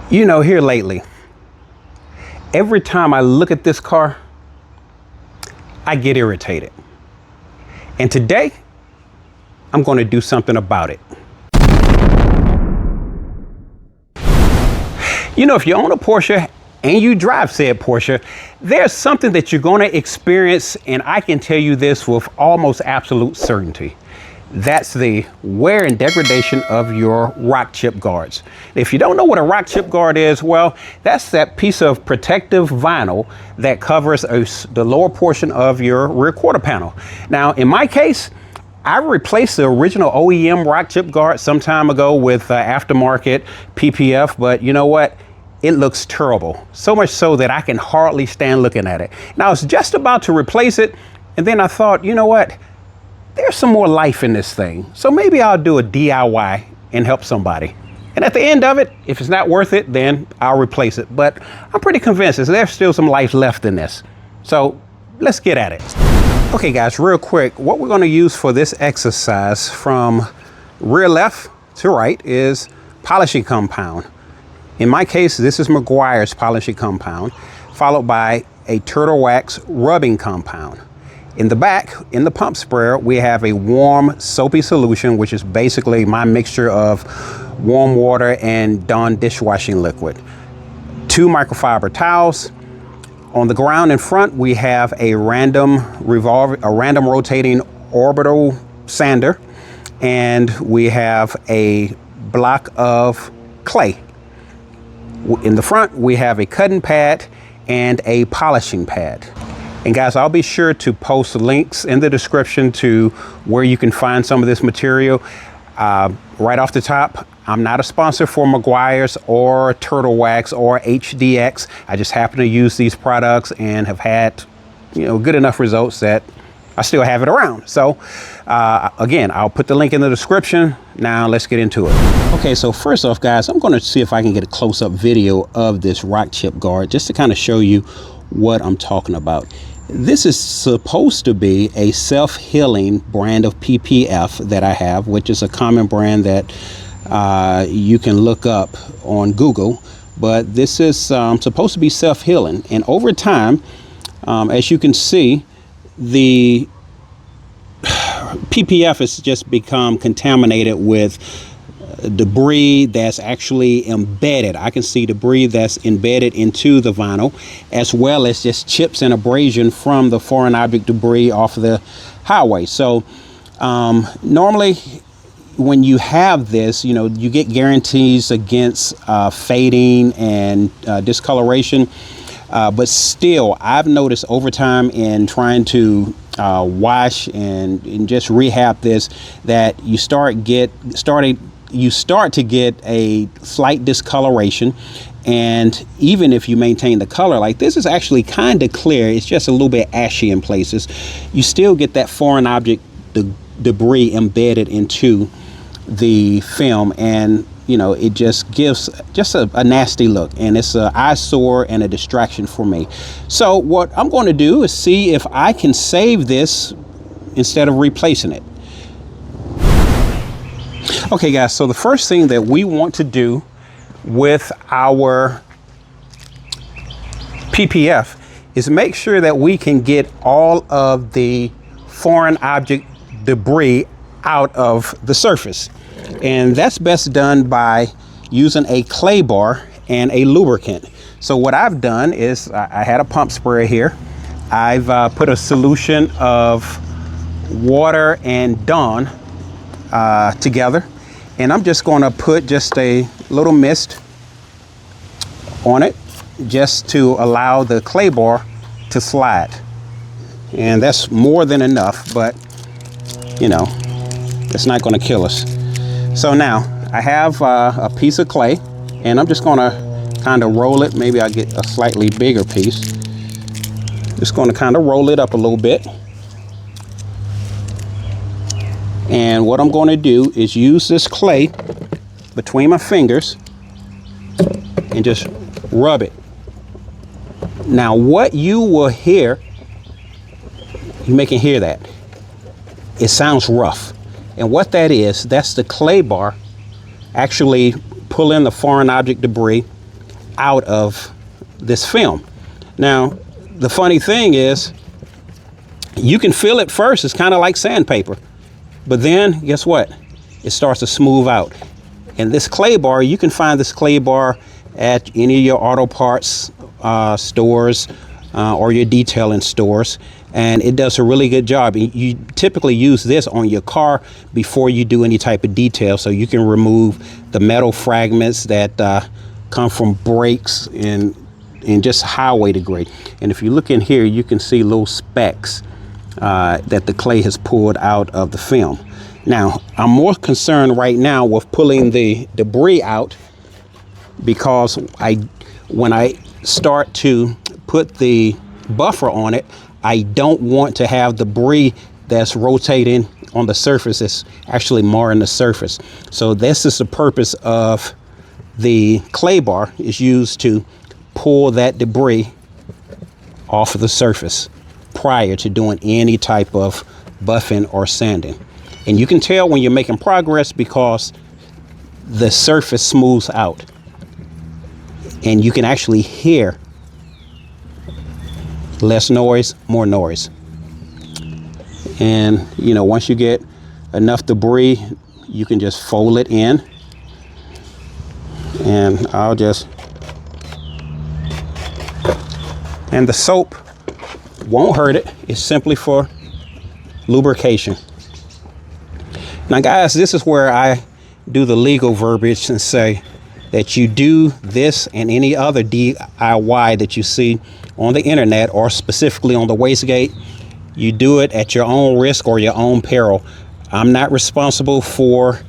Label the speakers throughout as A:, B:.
A: You know, here lately, every time I look at this car, I get irritated. And today, I'm going to do something about it. You know, if you own a Porsche and you drive said Porsche, there's something that you're going to experience, and I can tell you this with almost absolute certainty. That's the wear and degradation of your rock chip guards. If you don't know what a rock chip guard is, well, that's that piece of protective vinyl that covers the lower portion of your rear quarter panel. Now, in my case, I replaced the original OEM rock chip guard some time ago with aftermarket PPF, but you know what? It looks terrible. So much so that I can hardly stand looking at it. Now, I was just about to replace it, and then I thought, you know what? There's some more life in this thing. So maybe I'll do a DIY and help somebody. And at the end of it, if it's not worth it, then I'll replace it. But I'm pretty convinced there's still some life left in this. So let's get at it. Okay guys, real quick, what we're gonna use for this exercise from rear left to right is polishing compound. In my case, this is Meguiar's polishing compound, followed by a turtle wax rubbing compound. In the back, in the pump sprayer, we have a warm soapy solution, which is basically my mixture of warm water and Dawn dishwashing liquid. 2 microfiber towels. On the ground in front, we have a random rotating orbital sander, and we have a block of clay. In the front, we have a cutting pad and a polishing pad. And guys, I'll be sure to post links in the description to where you can find some of this material. Right off the top, I'm not a sponsor for Meguiar's or Turtle Wax or HDX. I just happen to use these products and have had, good enough results that I still have it around. So again, I'll put the link in the description. Now let's get into it. Okay, so first off, guys, I'm going to see if I can get a close-up video of this rock chip guard just to kind of show you what I'm talking about. This is supposed to be a self-healing brand of PPF that I have, which is a common brand that you can look up on Google, but this is supposed to be self-healing. And over time, as you can see, the PPF has just become contaminated with debris that's actually embedded. I can see debris that's embedded into the vinyl, as well as just chips and abrasion from the foreign object debris off the highway. So normally when you have this, you get guarantees against fading and discoloration, but still I've noticed over time in trying to wash and just rehab this that you start to get a slight discoloration. And even if you maintain the color, like this is actually kind of clear, it's just a little bit ashy in places, you still get that foreign object debris embedded into the film, and it just gives a nasty look, and it's an eyesore and a distraction for me. So what I'm going to do is see if I can save this instead of replacing it. Okay guys, so the first thing that we want to do with our PPF is make sure that we can get all of the foreign object debris out of the surface. And that's best done by using a clay bar and a lubricant. So what I've done is I had a pump sprayer here. I've put a solution of water and Dawn together, and I'm just going to put just a little mist on it just to allow the clay bar to slide. And that's more than enough, but it's not going to kill us. So now I have a piece of clay, and I'm just going to kind of roll it. Maybe I'll get a slightly bigger piece. Just going to kind of roll it up a little bit. And what I'm going to do is use this clay between my fingers and just rub it. Now what you will hear, you may can hear that, it sounds rough. And what that is, that's the clay bar actually pulling the foreign object debris out of this film. Now, the funny thing is, you can feel it first. It's kind of like sandpaper. But then, guess what? It starts to smooth out. And this clay bar, you can find this clay bar at any of your auto parts stores or your detailing stores. And it does a really good job. You typically use this on your car before you do any type of detail, so you can remove the metal fragments that come from brakes and just highway debris. And if you look in here, you can see little specks that the clay has pulled out of the film. Now, I'm more concerned right now with pulling the debris out, because when I start to put the buffer on it, I don't want to have debris that's rotating on the surface. It's actually marring the surface. So this is the purpose of the clay bar, is used to pull that debris off of the surface prior to doing any type of buffing or sanding. And you can tell when you're making progress because the surface smooths out. And you can actually hear less noise, more noise. And you know, once you get enough debris, you can just fold it in. And and the soap won't hurt it. It's simply for lubrication. Now guys, this is where I do the legal verbiage and say that you do this and any other DIY that you see on the internet, or specifically on the wastegate, you do it at your own risk or your own peril. I'm not responsible for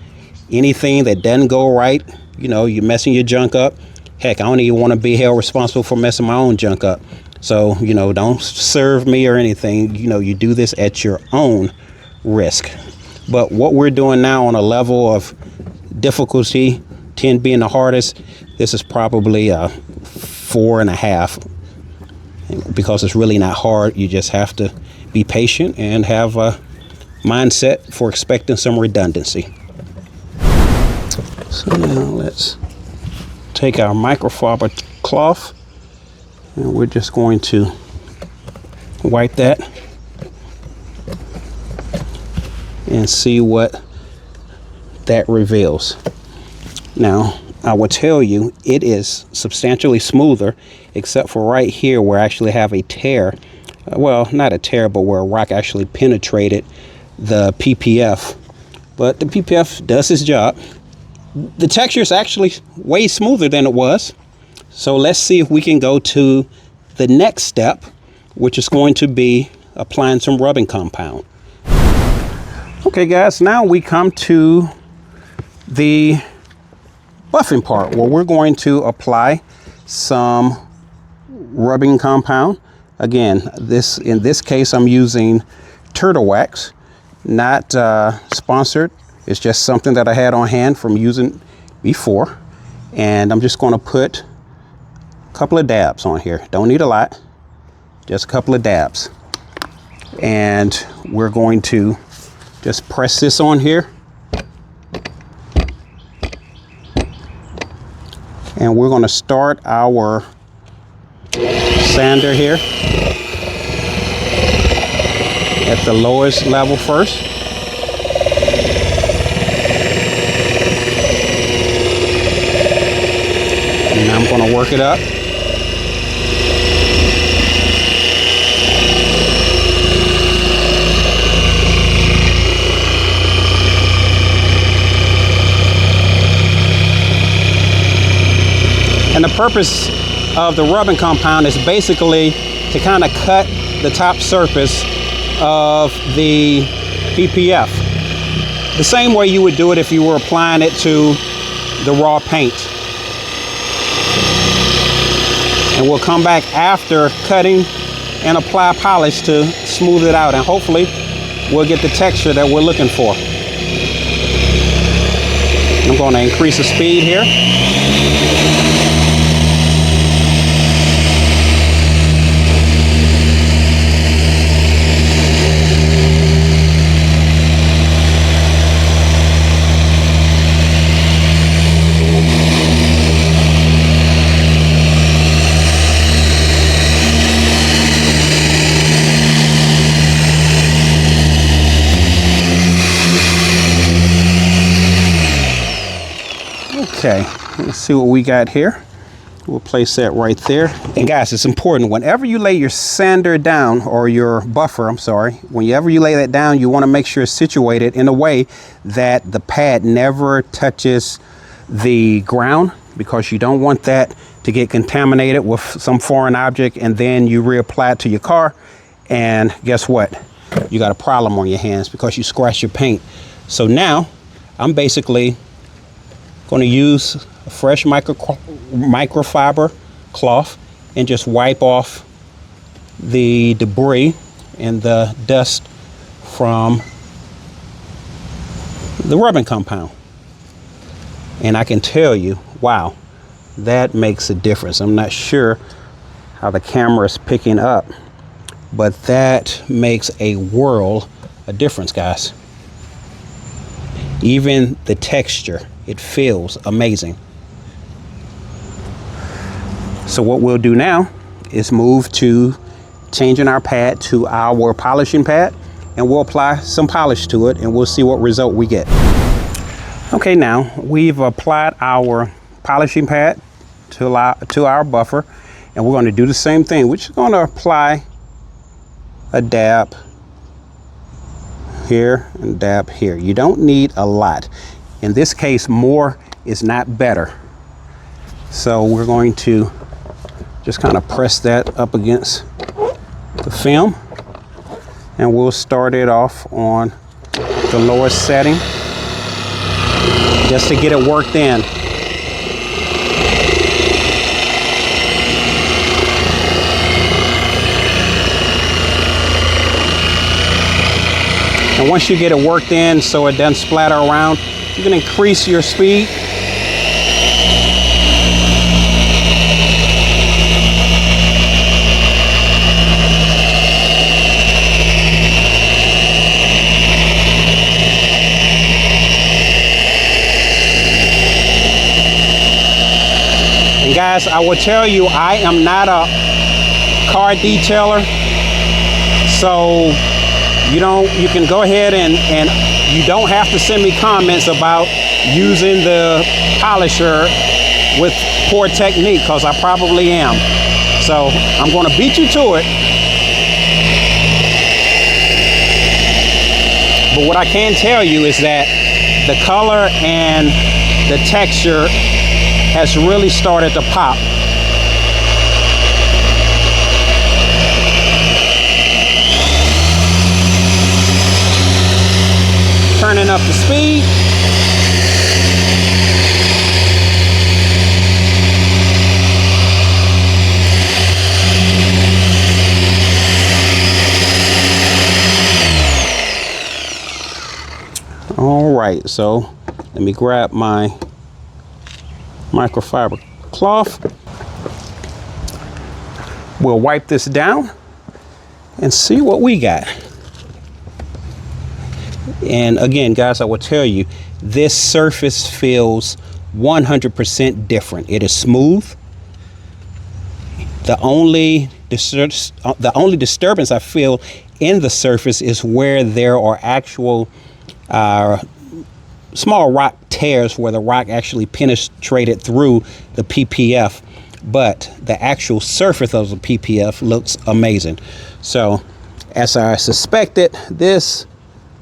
A: anything that doesn't go right. You know, you're messing your junk up. Heck, I don't even want to be held responsible for messing my own junk up. So, you know, don't serve me or anything. You know, you do this at your own risk. But what we're doing now on a level of difficulty, 10 being the hardest, this is probably a 4.5, because it's really not hard. You just have to be patient and have a mindset for expecting some redundancy. So now let's take our microfiber cloth, and we're just going to wipe that and see what that reveals. Now, I will tell you, it is substantially smoother, except for right here where I actually have a tear. Well, not a tear, but where a rock actually penetrated the PPF. But the PPF does its job. The texture is actually way smoother than it was. So let's see if we can go to the next step, which is going to be applying some rubbing compound. Okay guys, now we come to the buffing part, where we're going to apply some rubbing compound. Again, in this case, I'm using turtle wax, not sponsored. It's just something that I had on hand from using before. And I'm just going to put a couple of dabs on here. Don't need a lot, just a couple of dabs. And we're going to just press this on here. And we're going to start our sander here at the lowest level first. And I'm going to work it up. And the purpose of the rubbing compound is basically to kind of cut the top surface of the PPF. The same way you would do it if you were applying it to the raw paint. And we'll come back after cutting and apply polish to smooth it out, and hopefully we'll get the texture that we're looking for. I'm going to increase the speed here. Okay, let's see what we got here. We'll place that right there. And guys, it's important, whenever you lay your sander down, or your buffer, I'm sorry, whenever you lay that down, you want to make sure it's situated in a way that the pad never touches the ground, because you don't want that to get contaminated with some foreign object, and then you reapply it to your car, and guess what? You got a problem on your hands because you scratched your paint. So now I'm basically going to use a fresh microfiber cloth and just wipe off the debris and the dust from the rubbing compound. And I can tell you, wow, that makes a difference. I'm not sure how the camera is picking up, but that makes a world of difference, guys. Even the texture, it feels amazing. So what we'll do now is move to changing our pad to our polishing pad, and we'll apply some polish to it, and we'll see what result we get. Okay, now we've applied our polishing pad to our buffer, and we're going to do the same thing. We're just going to apply a dab here and dab here. You don't need a lot. In this case, more is not better. So we're going to just kind of press that up against the film, and we'll start it off on the lowest setting just to get it worked in. And once you get it worked in so it doesn't splatter around, you can increase your speed. And guys, I will tell you, I am not a car detailer, so you can go ahead and you don't have to send me comments about using the polisher with poor technique, because I probably am. So I'm going to beat you to it. But what I can tell you is that the color and the texture has really started to pop. Turning up the speed. All right, so let me grab my microfiber cloth. We'll wipe this down and see what we got. And again, guys, I will tell you, this surface feels 100% different. It is smooth. The only disturbance I feel in the surface is where there are actual small rock tears where the rock actually penetrated through the PPF, but the actual surface of the PPF looks amazing. So as I suspected, this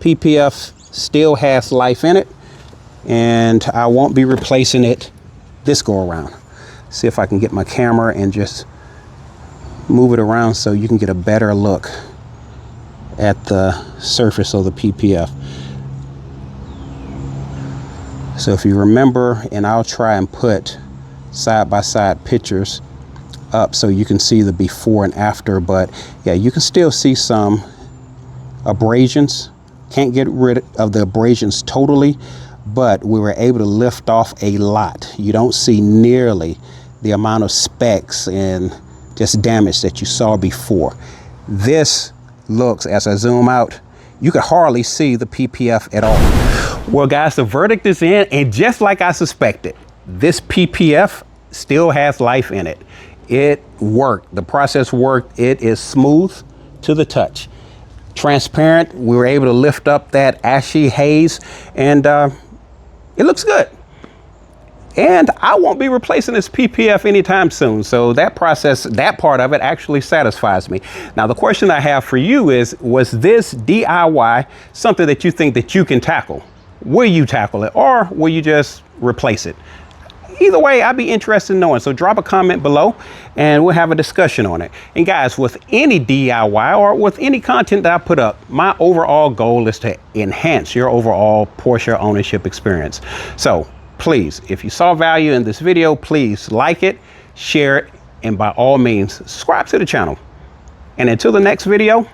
A: PPF still has life in it, and I won't be replacing it this go around. See if I can get my camera and just move it around so you can get a better look at the surface of the PPF. So if you remember, and I'll try and put side-by-side pictures up so you can see the before and after, but yeah, you can still see some abrasions. Can't get rid of the abrasions totally, but we were able to lift off a lot. You don't see nearly the amount of specks and just damage that you saw before. This looks, as I zoom out, you could hardly see the PPF at all. Well, guys, the verdict is in, and just like I suspected, this PPF still has life in it. It worked. The process worked. It is smooth to the touch. Transparent. We were able to lift up that ashy haze, and it looks good. And I won't be replacing this PPF anytime soon. So that process, that part of it actually satisfies me. Now, the question I have for you is, was this DIY something that you think that you can tackle? Will you tackle it, or will you just replace it? Either way, I'd be interested in knowing. So drop a comment below and we'll have a discussion on it. And guys, with any DIY or with any content that I put up, my overall goal is to enhance your overall Porsche ownership experience. So please, if you saw value in this video, please like it, share it, and by all means, subscribe to the channel. And until the next video,